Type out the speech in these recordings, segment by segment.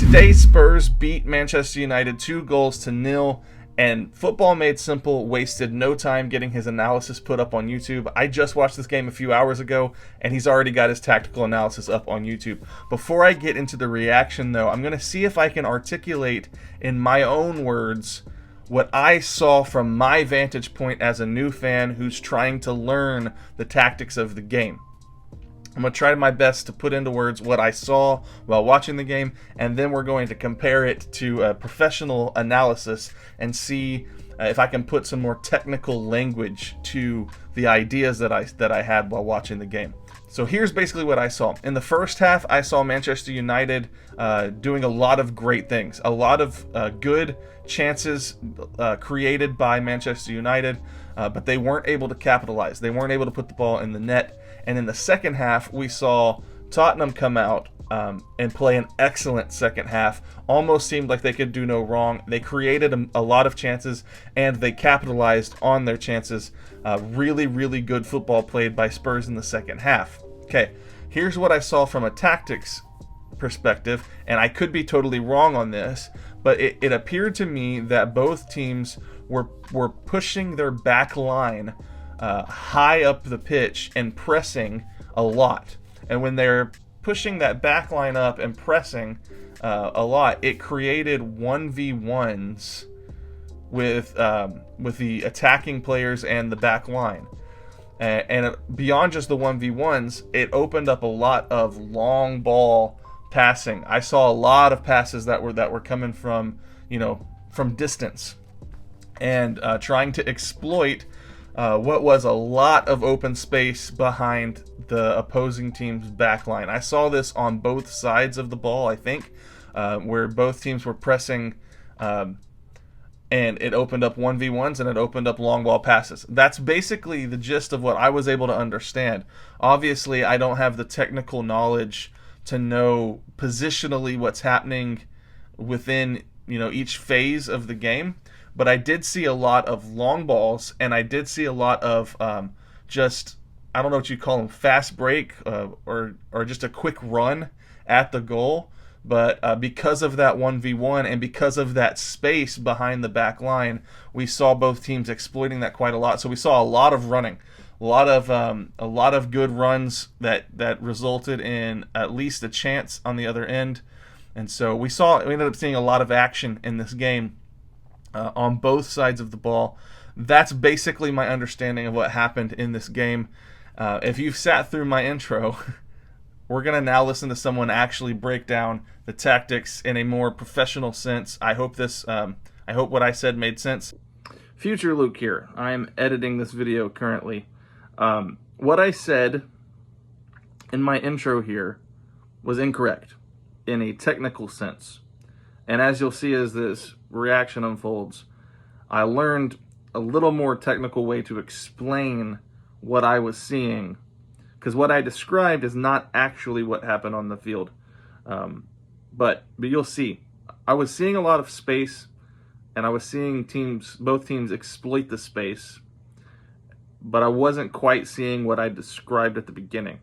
Today, Spurs beat Manchester United 2-0, and Football Made Simple wasted no time getting his analysis put up on YouTube. I just watched this game a few hours ago, and he's already got his tactical analysis up on YouTube. Before I get into the reaction, though, I'm going to see if I can articulate in my own words what I saw from my vantage point as a new fan who's trying to learn the tactics of the game. I'm going to try my best to put into words what I saw while watching the game, and then we're going to compare it to a professional analysis and see if I can put some more technical language to the ideas that I had while watching the game. So here's basically what I saw. In the first half, I saw Manchester United doing a lot of great things. A lot of good chances created by Manchester United, but they weren't able to capitalize. They weren't able to put the ball in the net. And in the second half, we saw Tottenham come out and play an excellent second half. Almost seemed like they could do no wrong. They created a lot of chances, and they capitalized on their chances. Really, really good football played by Spurs in the second half. Okay, here's what I saw from a tactics perspective, and I could be totally wrong on this, but it appeared to me that both teams were pushing their back line high up the pitch and pressing a lot. And when they're pushing that back line up and pressing a lot, it created 1v1s with the attacking players and the back line. And beyond just the 1v1s, it opened up a lot of long ball passing. I saw a lot of passes that were coming from distance and trying to exploit what was a lot of open space behind the opposing team's back line. I saw this on both sides of the ball, I think, where both teams were pressing, and it opened up 1v1s and it opened up long ball passes. That's basically the gist of what I was able to understand. Obviously, I don't have the technical knowledge to know positionally what's happening within each phase of the game. But I did see a lot of long balls, and I did see a lot of just, I don't know what you call them, fast break or just a quick run at the goal. But because of that 1v1 and because of that space behind the back line, we saw both teams exploiting that quite a lot. So we saw a lot of running, a lot of good runs that resulted in at least a chance on the other end. And so we ended up seeing a lot of action in this game. On both sides of the ball. That's basically my understanding of what happened in this game. If you've sat through my intro, we're going to now listen to someone actually break down the tactics in a more professional sense. I hope what I said made sense. Future Luke here. I'm editing this video currently. What I said in my intro here was incorrect in a technical sense. And as you'll see as this reaction unfolds, I learned a little more technical way to explain what I was seeing, because what I described is not actually what happened on the field. But you'll see. I was seeing a lot of space, and I was seeing both teams exploit the space, but I wasn't quite seeing what I described at the beginning.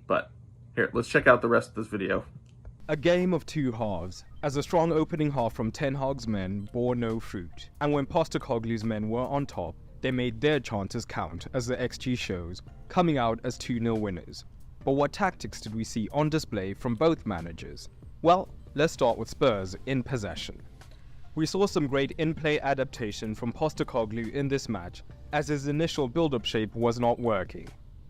But here, let's check out the rest of this video. A game of two halves, as a strong opening half from Ten Hag's men bore no fruit, and when Postecoglou's men were on top, they made their chances count, as the XG shows, coming out as 2-0 winners. But what tactics did we see on display from both managers? Well, let's start with Spurs in possession. We saw some great in-play adaptation from Postecoglou in this match, as his initial build-up shape was not working.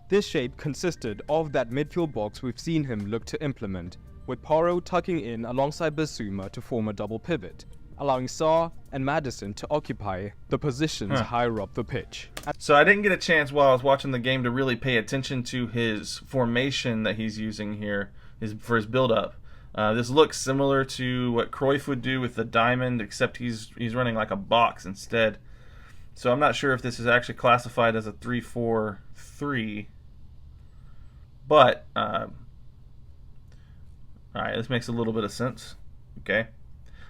This shape consisted of that midfield box we've seen him look to implement, with Porro tucking in alongside Basuma to form a double pivot, allowing Sarr and Madison to occupy the positions higher up the pitch. So I didn't get a chance while I was watching the game to really pay attention to his formation that he's using here for his build-up. This looks similar to what Cruyff would do with the diamond, except he's running like a box instead. So I'm not sure if this is actually classified as a 3-4-3, but all right, this makes a little bit of sense. Okay,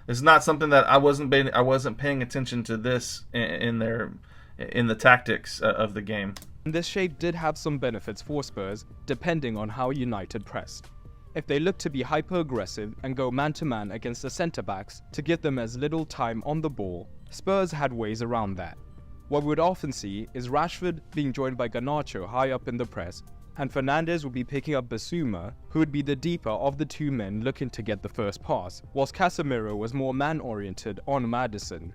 this is not something that I wasn't paying attention to this in the tactics of the game. This shape did have some benefits for Spurs, depending on how United pressed. if they looked to be hyper-aggressive and go man-to-man against the centre-backs to give them as little time on the ball, Spurs had ways around that. What we would often see is Rashford being joined by Garnacho high up in the press, and Fernandes would be picking up Basuma, who would be the deeper of the two men looking to get the first pass, whilst Casemiro was more man-oriented on Madison.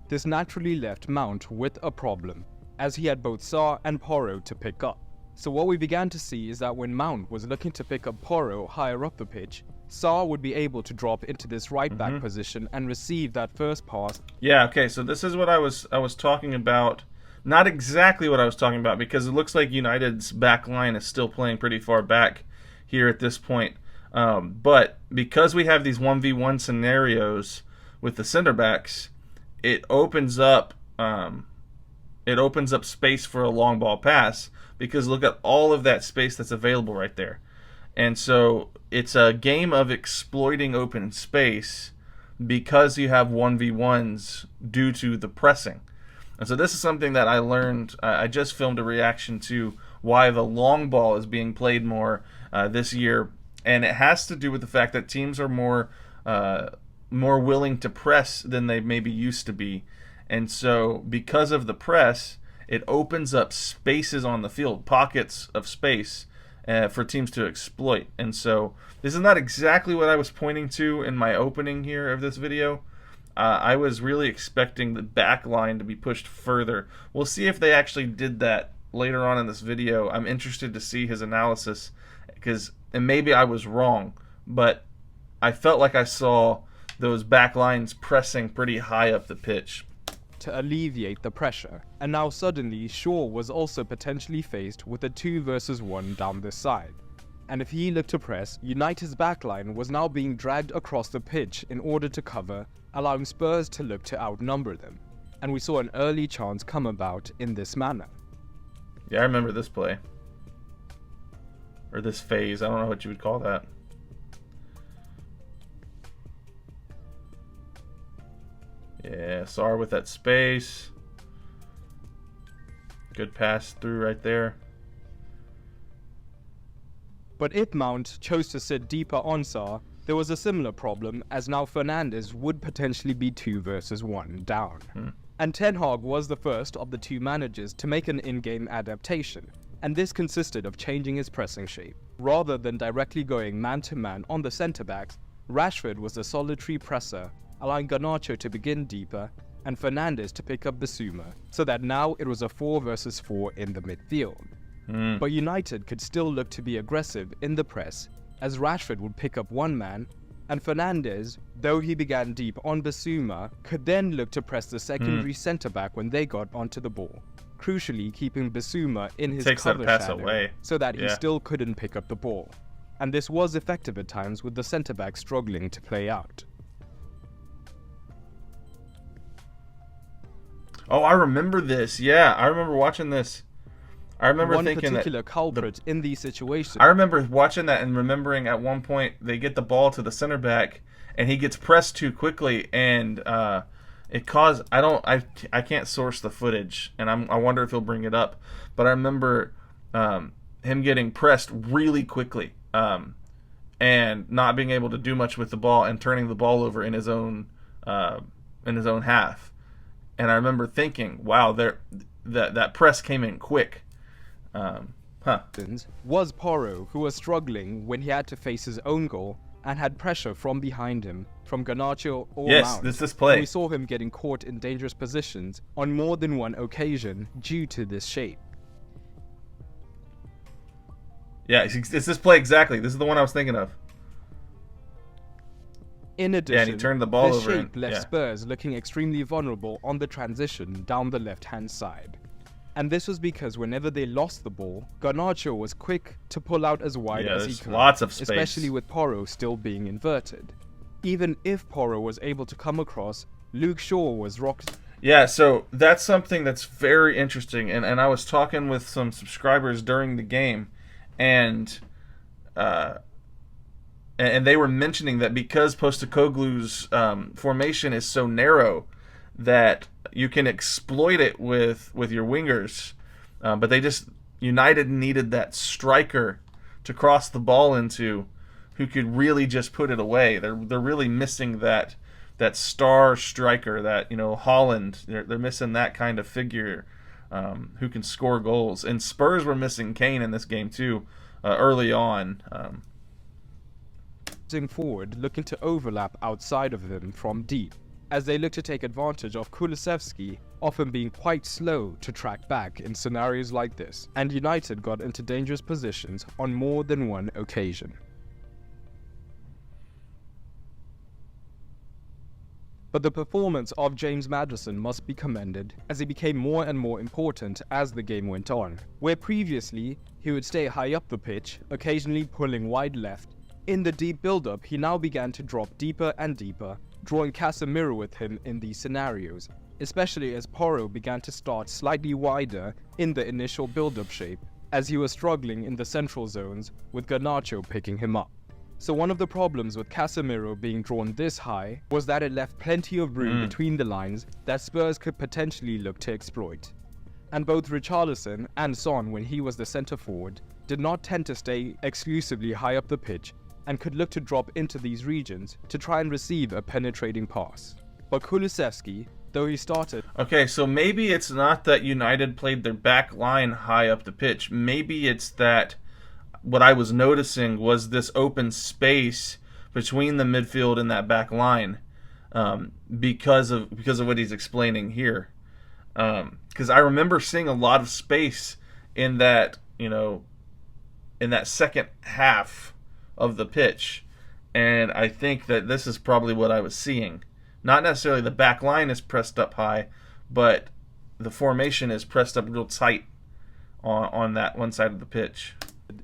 This naturally left Mount with a problem, as he had both Sarr and Porro to pick up. So what we began to see is that when Mount was looking to pick up Porro higher up the pitch, Sarr would be able to drop into this right-back position and receive that first pass. Yeah, okay, so this is what I was talking about. Not exactly what I was talking about, because it looks like United's back line is still playing pretty far back here at this point. But because we have these 1v1 scenarios with the center backs, it opens up space for a long ball pass, because look at all of that space that's available right there. And so it's a game of exploiting open space because you have 1v1s due to the pressing. And so this is something that I learned. I just filmed a reaction to why the long ball is being played more this year. And it has to do with the fact that teams are more willing to press than they maybe used to be. And so because of the press, it opens up spaces on the field, pockets of space for teams to exploit. And so this is not exactly what I was pointing to in my opening here of this video. I was really expecting the back line to be pushed further. We'll see if they actually did that later on in this video. I'm interested to see his analysis, and maybe I was wrong, but I felt like I saw those back lines pressing pretty high up the pitch to alleviate the pressure. And now suddenly Shaw was also potentially faced with a 2 versus 1 down this side. And if he looked to press, United's backline was now being dragged across the pitch in order to cover, allowing Spurs to look to outnumber them. And we saw an early chance come about in this manner. Yeah, I remember this play. Or this phase, I don't know what you would call that. Yeah, Sarr with that space. Good pass through right there. But if Mount chose to sit deeper on Sarr, there was a similar problem, as now Fernandes would potentially be 2 versus 1 down. And Ten Hag was the first of the two managers to make an in-game adaptation, and this consisted of changing his pressing shape. Rather than directly going man-to-man on the centre-backs, Rashford was a solitary presser, allowing Garnacho to begin deeper and Fernandes to pick up Basuma, so that now it was a 4 versus 4 in the midfield. But United could still look to be aggressive in the press, as Rashford would pick up one man, and Fernandes, though he began deep on Basuma, could then look to press the secondary centre-back when they got onto the ball, crucially keeping Basuma in his cover shadow so that he still couldn't pick up the ball. And this was effective at times, with the centre-back struggling to play out. Oh, I remember this. Yeah, I remember watching this. I remember thinking one particular culprit in these situations. I remember watching that and remembering at one point they get the ball to the center back and he gets pressed too quickly, and it caused I can't source the footage, and I wonder if he'll bring it up, but I remember him getting pressed really quickly and not being able to do much with the ball and turning the ball over in his own half. And I remember thinking, wow, that press came in quick. Was Porro, who was struggling when he had to face his own goal and had pressure from behind him from Garnacho or Mount. This play. And we saw him getting caught in dangerous positions on more than one occasion due to this shape. Yeah, it's this play exactly. This is the one I was thinking of. In addition, and he turned the ball this over shape left Spurs looking extremely vulnerable on the transition down the left-hand side. And this was because whenever they lost the ball, Garnacho was quick to pull out as wide as he could, lots of space, especially with Porro still being inverted. Even if Porro was able to come across, Luke Shaw was rocked. Yeah, so that's something that's very interesting. And I was talking with some subscribers during the game, and they were mentioning that because Postecoglou's formation is so narrow, that you can exploit it with your wingers, but United needed that striker to cross the ball into, who could really just put it away. They're really missing that star striker, that, you know, Holland. They're missing that kind of figure who can score goals. And Spurs were missing Kane in this game too early on. Forward, looking to overlap outside of them from deep, as they look to take advantage of Kulusevski often being quite slow to track back in scenarios like this, and United got into dangerous positions on more than one occasion. But the performance of James Madison must be commended, as he became more and more important as the game went on, where previously he would stay high up the pitch, occasionally pulling wide left. In the deep build-up, he now began to drop deeper and deeper, drawing Casemiro with him in these scenarios, especially as Porro began to start slightly wider in the initial build-up shape, as he was struggling in the central zones, with Garnacho picking him up. So one of the problems with Casemiro being drawn this high was that it left plenty of room between the lines that Spurs could potentially look to exploit. And both Richarlison and Son, when he was the centre forward, did not tend to stay exclusively high up the pitch, and could look to drop into these regions to try and receive a penetrating pass. But Kulusevski, though he started... Okay, so maybe it's not that United played their back line high up the pitch. Maybe it's that what I was noticing was this open space between the midfield and that back line, because of what he's explaining here. Because I remember seeing a lot of space in that, you know, in that second half of the pitch, and I think that this is probably what I was seeing. Not necessarily the back line is pressed up high, but the formation is pressed up real tight on that one side of the pitch.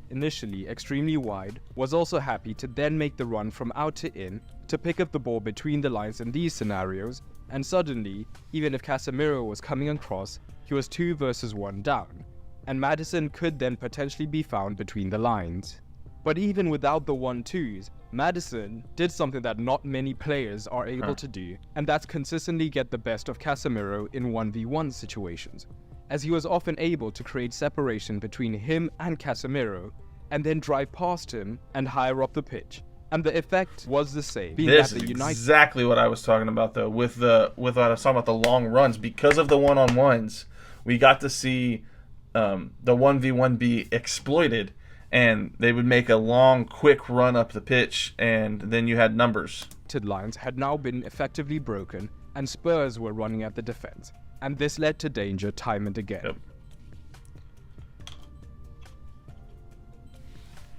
Initially extremely wide, was also happy to then make the run from out to in to pick up the ball between the lines in these scenarios, and suddenly, even if Casemiro was coming across, he was 2 versus 1 down, and Madison could then potentially be found between the lines. But even without the 1-2s, Madison did something that not many players are able to do, and that's consistently get the best of Casemiro in 1v1 situations, as he was often able to create separation between him and Casemiro, and then drive past him and higher up the pitch. And the effect was the same. This is exactly what I was talking about, though, with what I was talking about, the long runs. Because of the one-on-ones, we got to see the 1v1 be exploited, and they would make a long, quick run up the pitch, and then you had numbers. Lines had now been effectively broken, and Spurs were running at the defense, and this led to danger time and again. Yep.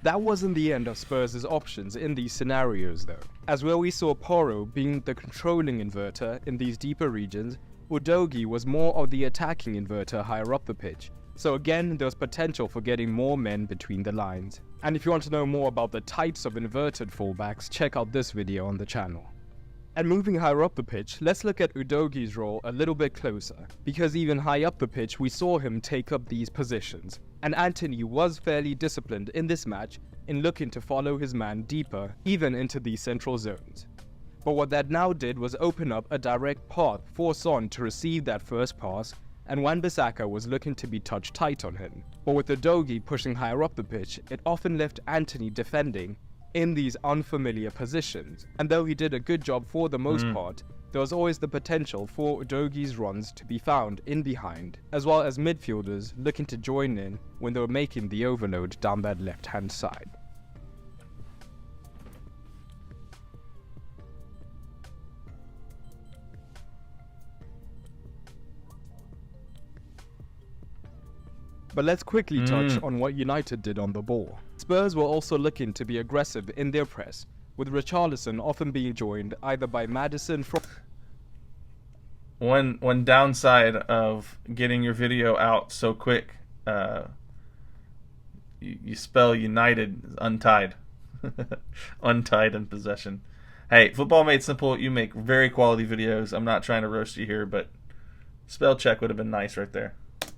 That wasn't the end of Spurs' options in these scenarios, though, as where we saw Porro being the controlling inverter in these deeper regions, Udogie was more of the attacking inverter higher up the pitch. So again, there was potential for getting more men between the lines. And if you want to know more about the types of inverted fullbacks, check out this video on the channel. And moving higher up the pitch, let's look at Udogie's role a little bit closer, because even high up the pitch we saw him take up these positions, and Antony was fairly disciplined in this match in looking to follow his man deeper, even into these central zones. But what that now did was open up a direct path for Son to receive that first pass, and Wan-Bissaka was looking to be touched tight on him. But with Udogie pushing higher up the pitch, it often left Antony defending in these unfamiliar positions. And though he did a good job for the most part, there was always the potential for Udogie's runs to be found in behind, as well as midfielders looking to join in when they were making the overload down that left-hand side. But let's quickly touch on what United did on the ball. Spurs were also looking to be aggressive in their press, with Richarlison often being joined either by Madison from... One downside of getting your video out so quick, you spell United untied. Untied in possession. Hey, Football Made Simple, you make very quality videos. I'm not trying to roast you here, but spell check would have been nice right there.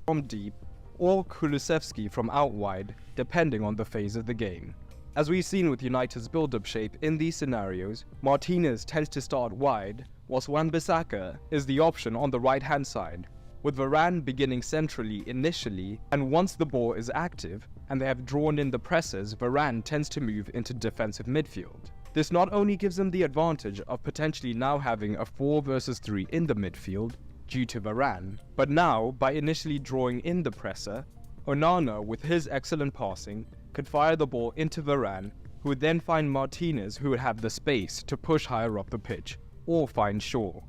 From deep, or Kulusevski from out wide, depending on the phase of the game. As we've seen with United's build-up shape in these scenarios, Martinez tends to start wide, whilst Wan-Bissaka is the option on the right-hand side, with Varane beginning centrally initially, and once the ball is active, and they have drawn in the presses, Varane tends to move into defensive midfield. This not only gives them the advantage of potentially now having a 4 versus 3 in the midfield due to Varane, but now, by initially drawing in the presser, Onana, with his excellent passing, could fire the ball into Varane, who would then find Martinez, who would have the space to push higher up the pitch, or find Shaw.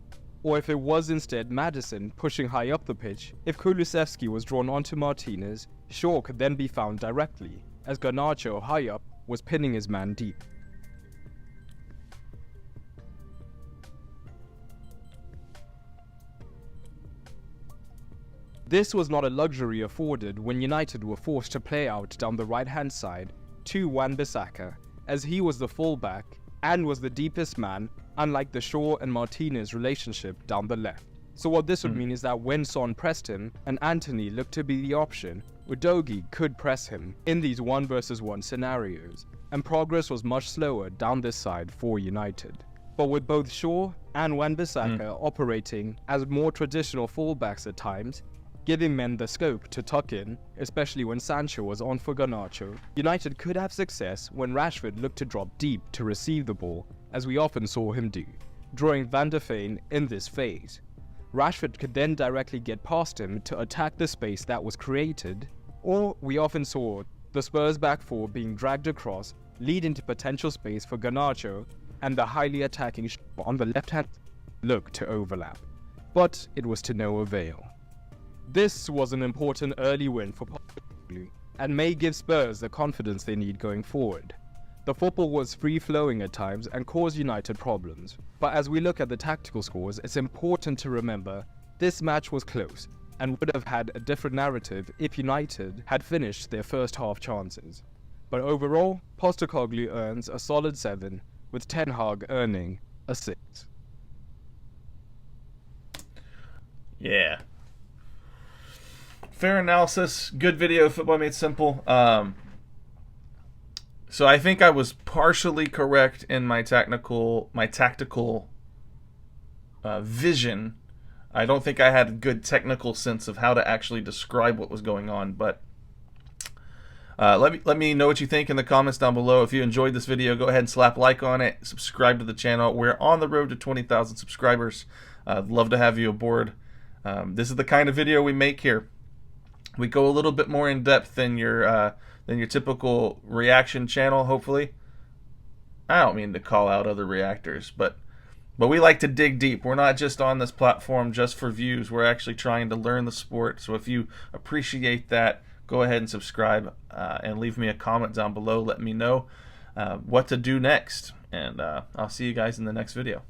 Or if it was instead Madison pushing high up the pitch, if Kulusevski was drawn onto Martinez, Shaw could then be found directly, as Garnacho high up was pinning his man deep. This was not a luxury afforded when United were forced to play out down the right-hand side to Wan-Bissaka, as he was the fullback and was the deepest man, unlike the Shaw and Martinez relationship down the left. So what this would mean is that when Son pressed him and Antony looked to be the option, Udogie could press him in these 1 versus 1 scenarios, and progress was much slower down this side for United. But with both Shaw and Wan-Bissaka operating as more traditional fullbacks at times, giving men the scope to tuck in, especially when Sancho was on for Garnacho, United could have success when Rashford looked to drop deep to receive the ball, as we often saw him do, drawing Van der Feen in this phase. Rashford could then directly get past him to attack the space that was created, or we often saw the Spurs back 4 being dragged across, leading to potential space for Garnacho, and the highly attacking Shaw on the left-hand look to overlap. But it was to no avail. This was an important early win for Postecoglou, and may give Spurs the confidence they need going forward. The football was free-flowing at times and caused United problems, but as we look at the tactical scores, it's important to remember this match was close and would have had a different narrative if United had finished their first half chances. But overall, Postecoglou earns a solid 7, with Ten Hag earning a 6. Yeah. Fair analysis, good video, Football Made Simple. So I think I was partially correct in my tactical vision. I don't think I had a good technical sense of how to actually describe what was going on, but let me know what you think in the comments down below. If you enjoyed this video, go ahead and slap like on it, subscribe to the channel. We're on the road to 20,000 subscribers. I'd love to have you aboard. This is the kind of video we make here. We go a little bit more in depth than your typical reaction channel, hopefully. I don't mean to call out other reactors, but we like to dig deep. We're not just on this platform just for views. We're actually trying to learn the sport. So if you appreciate that, go ahead and subscribe and leave me a comment down below. Let me know what to do next. And I'll see you guys in the next video.